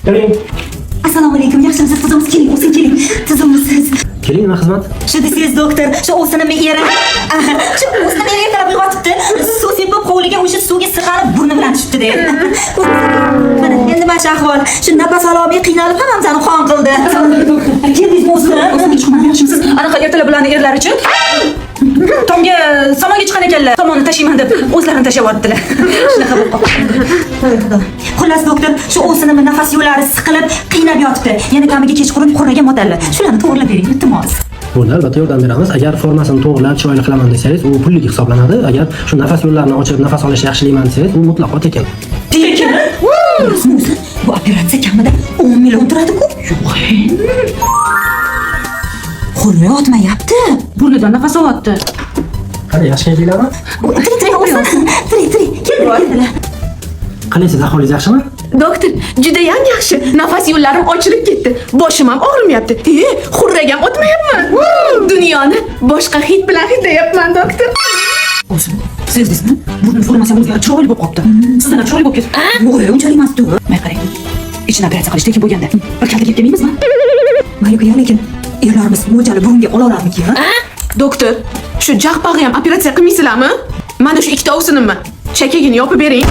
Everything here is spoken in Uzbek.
Keling. Assalomu alaykum. Yaxshimisiz qizimiz? Keling, o'zing keling. Tizimlisiz. Keling, nima xizmat? Shu desangiz doktor, shu o'sinimni eri. Shu o'sinimni eri ertalab uyg'otibdi. Suv sepib hovliga o'sha suvga sirg'alib burni bilan tushibdi deb. Mana endi mana shu ahvol. Shu nafas ololmay qiynalib hammamizni qon qildi. Keldingizmi o'zim? O'zim chiqman, yaxshimisiz? Anaqa ertalab bularning erlari-chi? Tomga samoga chiqqan ekanlar. Somonni tashiyman deb o'zlarini tashlab yubordilar. Shunaqa bo'lib qoldi. Xullas doktor, shu o'sinimni nafas yo'llari siqilib, qiynab yotibdi. Yana kamiga kechqurun qurragan modellar. Shularni to'g'rilab bering, iltimos. Buni albatta yordam beramiz. Agar formasini to'g'rilab, chiroyli qilaman desangiz, u pullik hisoblanadi. Agar shu nafas yo'llarini ochib, nafas olish yaxshilayman desangiz, u mutlaqo tekin. Tekin? Bu operatsiya kamida 10 million turadi-ku. Yo'q. Qo'lni otmayapti. Burnidan nafas olyapti. Qani, yaxshi kelinglarmi? Tirik. Keldilar. Qalaysiz, ahvolingiz yaxshimi? Doktor, juda yaxshi. Nafas yo'llarim ochilib ketdi. Boshim ham og'rimayapti. Xurragam o'tmayapman. Dunyoni boshqa hid bilan hidlayapman, doktor. O'zim, sezdingizmi? Burni formasi o'zgarib chiroyli bo'lib qopti. Sizdan ham chiroyli bo'lib ketdi. Yo'q, unchalik emas-ku. Mana qarang. Ichini operatsiya qilish tekin bo'lganda. Bir kalta kelib kelmaymizmi? Mayli, lekin erlarimiz mo'ljali burunga ola oladiki, ha? Doktor, shu jaqpag'i ham operatsiya qilmaysizlarmi? Mana shu ikkita o'sinimmi? Chakagini yopib bering.